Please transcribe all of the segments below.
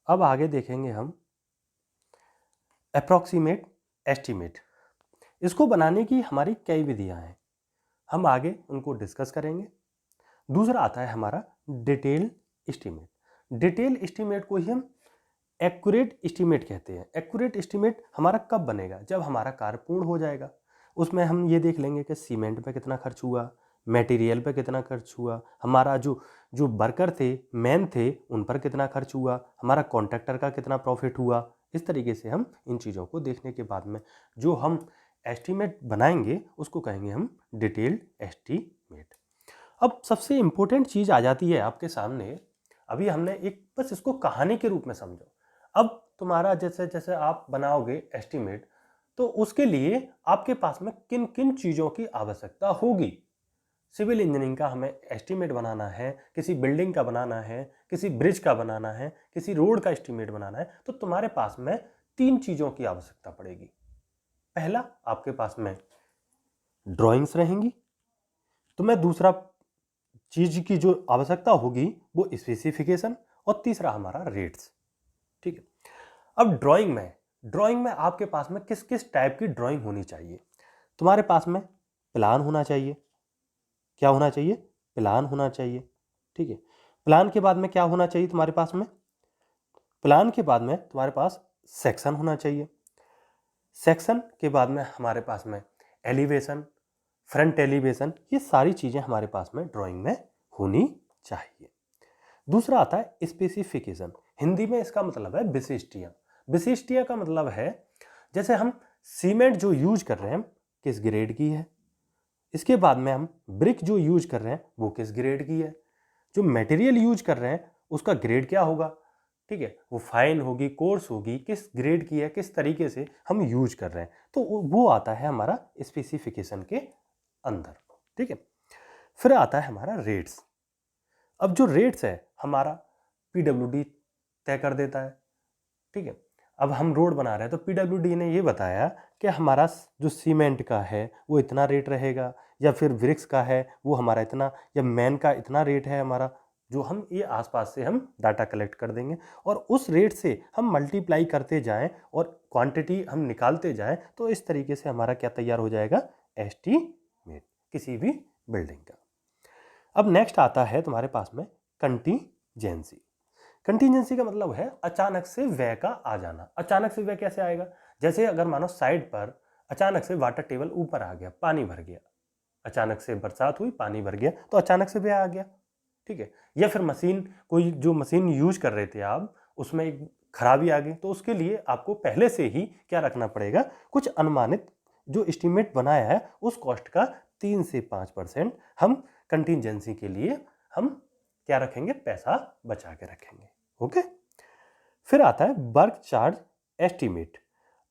अब आगे देखेंगे हम अप्रॉक्सीमेट एस्टीमेट। इसको बनाने की हमारी कई विधियां हैं, हम आगे उनको डिस्कस करेंगे। दूसरा आता है हमारा डिटेल एस्टीमेट। डिटेल एस्टीमेट को ही हम एक्यूरेट एस्टीमेट कहते हैं। एक्यूरेट एस्टीमेट हमारा कब बनेगा? जब हमारा कार्य पूर्ण हो जाएगा। उसमें हम ये देख लेंगे कि सीमेंट पे कितना खर्च हुआ, मटेरियल पे कितना खर्च हुआ, हमारा जो जो वर्कर थे, मैन थे, उन पर कितना खर्च हुआ, हमारा कॉन्ट्रैक्टर का कितना प्रॉफिट हुआ। इस तरीके से हम इन चीज़ों को देखने के बाद में जो हम एस्टीमेट बनाएंगे उसको कहेंगे हम डिटेल्ड एस्टीमेट। अब सबसे इंपॉर्टेंट चीज़ आ जाती है आपके सामने। अभी हमने एक बस इसको कहानी के रूप में समझो। अब तुम्हारा जैसे जैसे आप बनाओगे एस्टीमेट, तो उसके लिए आपके पास में किन किन चीज़ों की आवश्यकता होगी। सिविल इंजीनियरिंग का हमें एस्टीमेट बनाना है, किसी बिल्डिंग का बनाना है, किसी ब्रिज का बनाना है, किसी रोड का एस्टीमेट बनाना है, तो तुम्हारे पास में 3 चीज़ों की आवश्यकता पड़ेगी। पहला, आपके पास में ड्राइंग्स रहेंगी। तुम्हें दूसरा चीज की जो आवश्यकता होगी वो स्पेसिफिकेशन, और तीसरा हमारा रेट्स। ठीक है। अब ड्राइंग में आपके पास में किस किस टाइप की ड्राइंग होनी चाहिए? तुम्हारे पास में प्लान होना चाहिए। क्या होना चाहिए? प्लान होना चाहिए। ठीक है। प्लान के बाद में क्या होना चाहिए तुम्हारे पास में? प्लान के बाद में तुम्हारे पास सेक्शन होना चाहिए। सेक्शन के बाद में हमारे पास में एलिवेशन, फ्रंट एलिवेशन, ये सारी चीजें हमारे पास में ड्राइंग में होनी चाहिए। दूसरा आता है स्पेसिफिकेशन। हिंदी में इसका मतलब है विशिष्टियां। विशिष्टियां का मतलब है जैसे हम सीमेंट जो यूज कर रहे हैं किस ग्रेड की है, इसके बाद में हम ब्रिक जो यूज कर रहे हैं वो किस ग्रेड की है, जो मटेरियल यूज कर रहे हैं उसका ग्रेड क्या होगा। ठीक है, वो फाइन होगी, कोर्स होगी, किस ग्रेड की है, किस तरीके से हम यूज कर रहे हैं, तो वो आता है हमारा स्पेसिफिकेशन के अंदर। ठीक है। फिर आता है हमारा रेट्स। अब जो रेट्स है हमारा पीडब्ल्यूडी तय कर देता है। ठीक है। अब हम रोड बना रहे हैं तो पीडब्ल्यूडी ने ये बताया कि हमारा जो सीमेंट का है वो इतना रेट रहेगा, या फिर ब्रिक्स का है वो हमारा इतना, या मैन का इतना रेट है हमारा, जो हम ये आसपास से हम डाटा कलेक्ट कर देंगे और उस रेट से हम मल्टीप्लाई करते जाएं और क्वांटिटी हम निकालते जाएं, तो इस तरीके से हमारा क्या तैयार हो जाएगा? एस्टीमेट किसी भी बिल्डिंग का। अब नेक्स्ट आता है तुम्हारे पास में कंटीजेंसी। कंटीजेंसी का मतलब है अचानक से व्यय का आ जाना। अचानक से व्यय कैसे आएगा? जैसे अगर मानो साइड पर अचानक से वाटर टेबल ऊपर आ गया, पानी भर गया, अचानक से बरसात हुई, पानी भर गया, तो अचानक से व्यय आ गया। ठीक है। या फिर मशीन, कोई जो मशीन यूज कर रहे थे आप, उसमें एक खराबी आ गई, तो उसके लिए आपको पहले से ही क्या रखना पड़ेगा? कुछ अनुमानित जो एस्टीमेट बनाया है उस कॉस्ट का 3 से 5% हम कंटीजेंसी के लिए हम क्या रखेंगे? पैसा बचा के रखेंगे। ओके। फिर आता है वर्क चार्ज एस्टीमेट।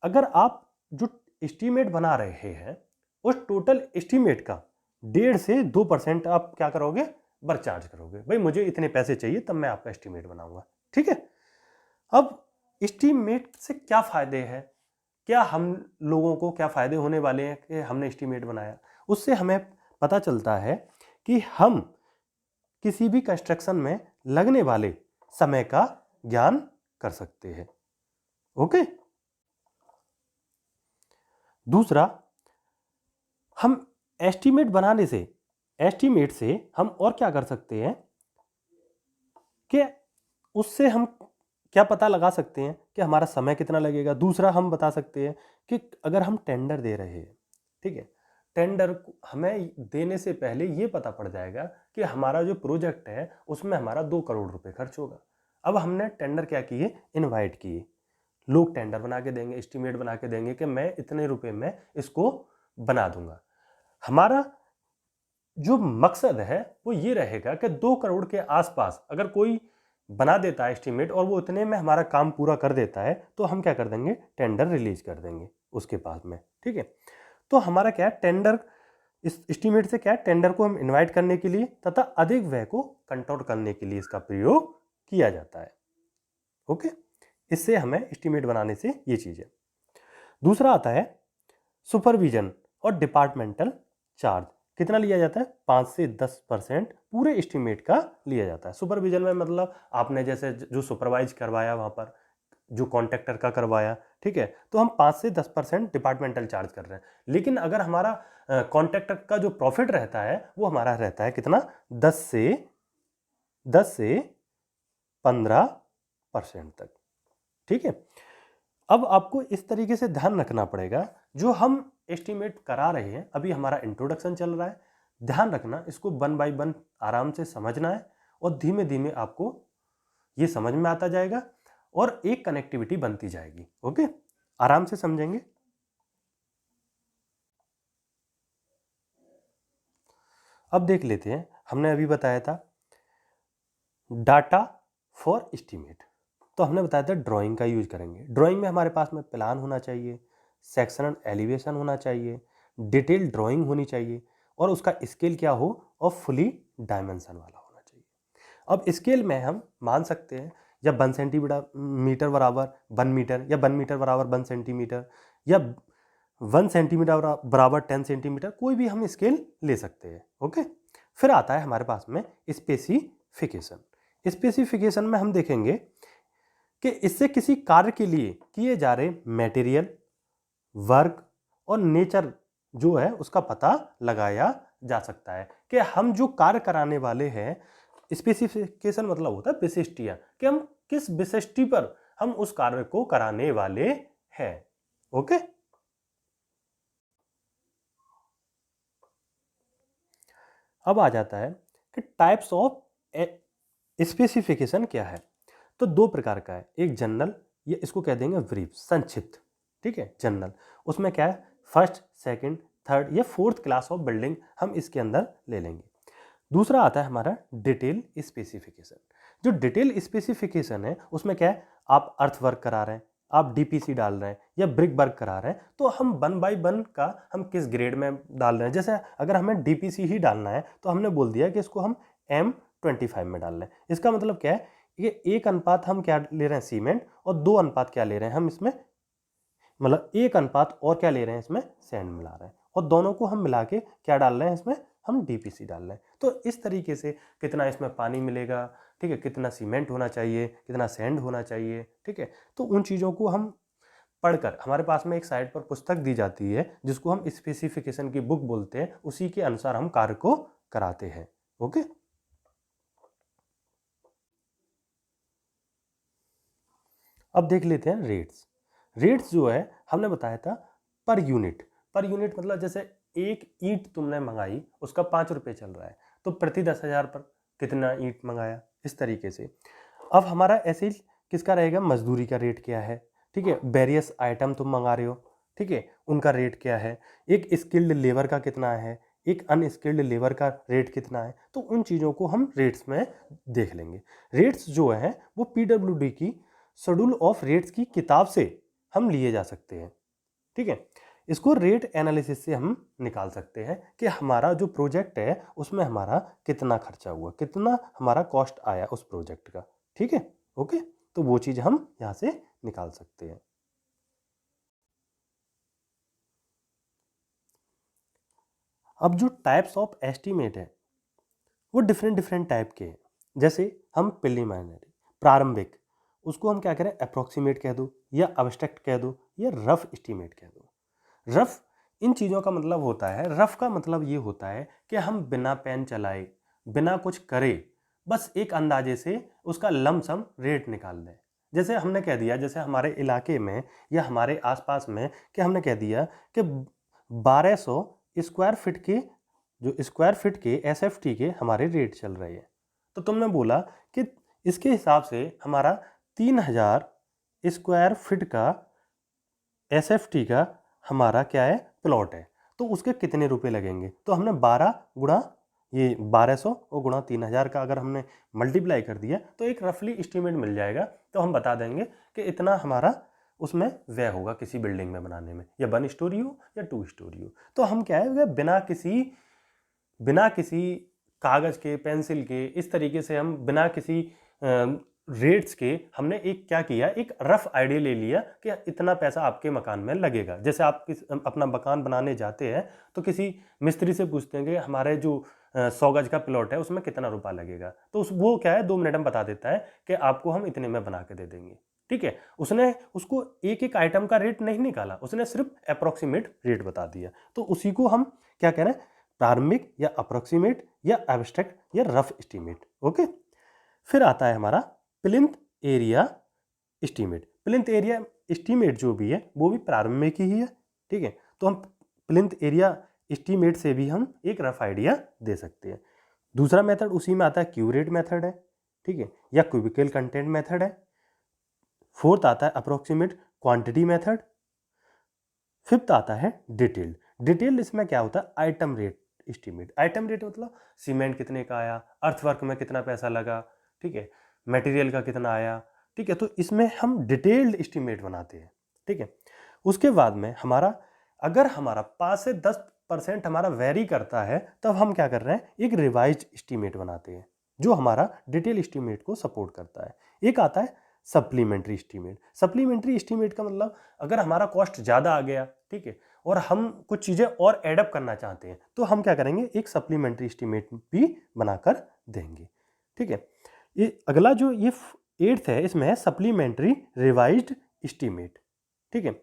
अगर आप जो एस्टीमेट बना रहे हैं उस टोटल एस्टीमेट का 1.5 से 2% आप क्या करोगे? वर्क चार्ज करोगे। भाई मुझे इतने पैसे चाहिए तब मैं आपका एस्टीमेट बनाऊंगा। ठीक है। अब एस्टीमेट से क्या फायदे हैं? क्या हम लोगों को क्या फायदे होने वाले हैं कि हमने एस्टीमेट बनाया? उससे हमें पता चलता है कि हम किसी भी कंस्ट्रक्शन में लगने वाले समय का ज्ञान कर सकते हैं। ओके। दूसरा, हम एस्टीमेट बनाने से, एस्टीमेट से हम और क्या कर सकते हैं कि उससे हम क्या पता लगा सकते हैं कि हमारा समय कितना लगेगा। दूसरा, हम बता सकते हैं कि अगर हम टेंडर दे रहे हैं, ठीक है, टेंडर हमें देने से पहले ये पता पड़ जाएगा कि हमारा जो प्रोजेक्ट है उसमें हमारा 2 करोड़ रुपए खर्च होगा। अब हमने टेंडर क्या किए? इनवाइट किए। लोग टेंडर बना के देंगे, एस्टीमेट बना के देंगे कि मैं इतने रुपए में इसको बना दूंगा। हमारा जो मकसद है वो ये रहेगा कि 2 करोड़ के आसपास अगर कोई बना देता है एस्टीमेट और वो इतने में हमारा काम पूरा कर देता है, तो हम क्या कर देंगे? टेंडर रिलीज कर देंगे उसके पास में। ठीक है। तो हमारा क्या है? टेंडर, इस एस्टीमेट से क्या है? टेंडर को हम इनवाइट करने के लिए तथा अधिक व्यय को कंट्रोल करने के लिए इसका प्रयोग किया जाता है। ओके। इससे हमें एस्टीमेट बनाने से ये चीज है। दूसरा आता है सुपरविजन और डिपार्टमेंटल चार्ज। कितना लिया जाता है? 5 से 10% पूरे एस्टीमेट का लिया जाता है। सुपरविजन में मतलब आपने जैसे जो सुपरवाइज करवाया वहाँ पर, जो कॉन्ट्रैक्टर का करवाया, ठीक है, तो हम 5 से 10% डिपार्टमेंटल चार्ज कर रहे हैं। लेकिन अगर हमारा कॉन्ट्रैक्टर का जो प्रॉफिट रहता है वो हमारा रहता है कितना? 10 से 15% तक, ठीक है। अब आपको इस तरीके से ध्यान रखना पड़ेगा, जो हम एस्टीमेट करा रहे हैं, अभी हमारा इंट्रोडक्शन चल रहा है, ध्यान रखना, इसको 1 बाय 1 आराम से समझना है और धीमे धीमे आपको ये समझ में आता जाएगा और एक कनेक्टिविटी बनती जाएगी। ओके, आराम से समझेंगे। अब देख लेते हैं, हमने अभी बताया था डाटा फॉर एस्टीमेट, तो हमने बताया था ड्राइंग का यूज करेंगे। ड्राइंग में हमारे पास में प्लान होना चाहिए, सेक्शन एंड एलिवेशन होना चाहिए, डिटेल ड्राइंग होनी चाहिए और उसका स्केल क्या हो और फुली डायमेंशन वाला होना चाहिए। अब स्केल में हम मान सकते हैं या 1 सेंटीमीटर बराबर 1 मीटर, या 1 मीटर बराबर 1 सेंटीमीटर, या 1 सेंटीमीटर बराबर 10 सेंटीमीटर, कोई भी हम स्केल ले सकते हैं। ओके, फिर आता है हमारे पास में स्पेसिफिकेशन। स्पेसिफिकेशन में हम देखेंगे कि इससे किसी कार्य के लिए किए जा रहे मटेरियल, वर्क और नेचर जो है उसका पता लगाया जा सकता है कि हम जो कार्य कराने वाले हैं। स्पेसिफिकेशन मतलब होता है विशिष्टियां, कि हम किस विशिष्टि पर हम उस कार्य को कराने वाले हैं। ओके, अब आ जाता है कि टाइप्स ऑफ स्पेसिफिकेशन क्या है। तो 2 प्रकार का है, एक जनरल, ये इसको कह देंगे ब्रीफ, संक्षिप्त, ठीक है, जनरल। उसमें क्या है, फर्स्ट, सेकंड, थर्ड या फोर्थ क्लास ऑफ बिल्डिंग हम इसके अंदर ले लेंगे। दूसरा आता है हमारा डिटेल स्पेसिफिकेशन। जो डिटेल स्पेसिफिकेशन है उसमें क्या है, आप अर्थ वर्क करा रहे हैं, आप डीपीसी डाल रहे हैं या ब्रिक वर्क करा रहे हैं, तो हम 1 बाय 1 का हम किस ग्रेड में डाल रहे हैं। जैसे अगर हमें डीपीसी ही डालना है तो हमने बोल दिया कि इसको हम M25 में डाल रहे हैं। इसका मतलब क्या है, ये 1 अनुपात हम क्या ले रहे हैं, सीमेंट, और 2 अनुपात क्या ले रहे हैं हम इसमें, मतलब 1 अनुपात और क्या ले रहे हैं इसमें, सैंड मिला रहे हैं, और दोनों को हम मिला के क्या डाल रहे हैं इसमें, हम डीपीसी डाल रहे हैं। तो इस तरीके से कितना इसमें पानी मिलेगा, ठीक है, कितना सीमेंट होना चाहिए, कितना सैंड होना चाहिए, ठीक है, तो उन चीज़ों को हम पढ़कर, हमारे पास में एक साइट पर पुस्तक दी जाती है जिसको हम स्पेसिफिकेशन की बुक बोलते हैं, उसी के अनुसार हम कार्य को कराते हैं। ओके, अब देख लेते हैं रेट्स। रेट्स जो है हमने बताया था पर यूनिट। पर यूनिट मतलब जैसे एक ईंट तुमने मंगाई, उसका 5 रुपये चल रहा है, तो प्रति 10,000 पर कितना ईंट मंगाया, इस तरीके से। अब हमारा ऐसे ही किसका रहेगा, मजदूरी का रेट क्या है, ठीक है, वेरियस आइटम तुम मंगा रहे हो, ठीक है, उनका रेट क्या है, एक स्किल्ड लेबर का कितना है, एक अनस्किल्ड लेबर का रेट कितना है, तो उन चीज़ों को हम रेट्स में देख लेंगे। रेट्स जो है वो PWD की शेड्यूल ऑफ रेट्स की किताब से हम लिए जा सकते हैं, ठीक है। इसको रेट एनालिसिस से हम निकाल सकते हैं कि हमारा जो प्रोजेक्ट है उसमें हमारा कितना खर्चा हुआ, कितना हमारा कॉस्ट आया उस प्रोजेक्ट का, ठीक है। ओके, तो वो चीज़ हम यहाँ से निकाल सकते हैं। अब जो टाइप्स ऑफ एस्टीमेट है वो डिफरेंट डिफरेंट टाइप के हैं। जैसे हम प्रिलिमिनरी, प्रारंभिक, उसको हम क्या करें, अप्रोक्सीमेट कह दो या अब्स्ट्रैक्ट कह दो या रफ एस्टीमेट कह दो। रफ, इन चीज़ों का मतलब होता है, रफ का मतलब ये होता है कि हम बिना पेन चलाए, बिना कुछ करे, बस एक अंदाजे से उसका लमसम रेट निकाल दें। जैसे हमने कह दिया, जैसे हमारे इलाके में या हमारे आसपास में कि हमने कह दिया कि 1200 स्क्वायर फीट के, जो स्क्वायर फीट के SFT के हमारे रेट चल रहे हैं, तो तुमने बोला कि इसके हिसाब से हमारा 3000 स्क्वायर फीट का SFT का हमारा क्या है, प्लॉट है, तो उसके कितने रुपए लगेंगे। तो हमने 12 गुणा ये 1200 और गुणा 3000 का अगर हमने मल्टीप्लाई कर दिया तो एक रफली एस्टीमेट मिल जाएगा। तो हम बता देंगे कि इतना हमारा उसमें व्यय होगा किसी बिल्डिंग में बनाने में, या 1 स्टोरी हो या 2 स्टोरी हो। तो हम क्या है, बिना किसी कागज़ के, पेंसिल के, इस तरीके से हम बिना किसी रेट्स के हमने एक क्या किया, एक रफ आइडिया ले लिया कि इतना पैसा आपके मकान में लगेगा। जैसे आप अपना मकान बनाने जाते हैं तो किसी मिस्त्री से पूछते हैं कि हमारे जो 100 गज का प्लॉट है उसमें कितना रुपया लगेगा, तो वो क्या है 2 मिनट में बता देता है कि आपको हम इतने में बना के दे देंगे। ठीक है, उसने उसको एक एक आइटम का रेट नहीं निकाला, उसने सिर्फ अप्रोक्सीमेट रेट बता दिया। तो उसी को हम क्या कह रहे हैं, प्रारंभिक या अप्रोक्सीमेट या एब्स्ट्रैक्ट या रफ एस्टीमेट। ओके, फिर आता है हमारा plinth area estimate. Plinth area estimate जो भी है वो भी प्रारंभिक ही है। ठीक है, तो हम प्लिंथ एरिया एस्टीमेट से भी हम एक रफ आइडिया दे सकते हैं। दूसरा मेथड उसी में आता है क्यूरेट मेथड है। ठीक है, या क्यूबिकल कंटेंट मेथड है। फोर्थ आता है अप्रोक्सीमेट क्वांटिटी मेथड। फिफ्थ आता है डिटेल्ड। डिटेल्ड इसमें क्या होता है, item rate estimate. Item rate मतलब सीमेंट कितने का आया, अर्थवर्क में कितना पैसा लगा, ठीक है, मटेरियल का कितना आया। ठीक है, तो इसमें हम डिटेल्ड एस्टीमेट बनाते हैं। ठीक है, उसके बाद में हमारा अगर हमारा 5 से 10% हमारा वेरी करता है तब हम क्या कर रहे हैं, एक रिवाइज एस्टीमेट बनाते हैं जो हमारा डिटेल एस्टीमेट को सपोर्ट करता है। एक आता है सप्लीमेंट्री एस्टीमेट। सप्लीमेंट्री एस्टीमेट का मतलब अगर हमारा कॉस्ट ज़्यादा आ गया, ठीक है, और हम कुछ चीज़ें और एडअप करना चाहते हैं तो हम क्या करेंगे, एक सप्लीमेंट्री एस्टीमेट भी बनाकर देंगे। ठीक है, ये अगला जो ये 8th है इसमें है सप्लीमेंट्री रिवाइज्ड एस्टीमेट। ठीक है,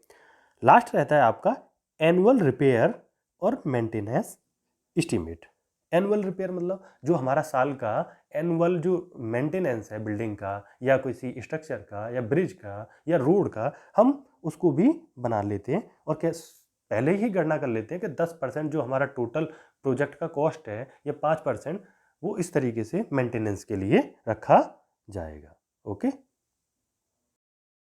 लास्ट रहता है आपका एनुअल रिपेयर और मेंटेनेंस एस्टीमेट। एनुअल रिपेयर मतलब जो हमारा साल का एनुअल जो मेंटेनेंस है बिल्डिंग का या किसी स्ट्रक्चर का या ब्रिज का या रोड का, हम उसको भी बना लेते हैं और क्या पहले ही गणना कर लेते हैं कि 10% जो हमारा टोटल प्रोजेक्ट का कॉस्ट है या 5% वो इस तरीके से मेंटेनेंस के लिए रखा जाएगा। ओके।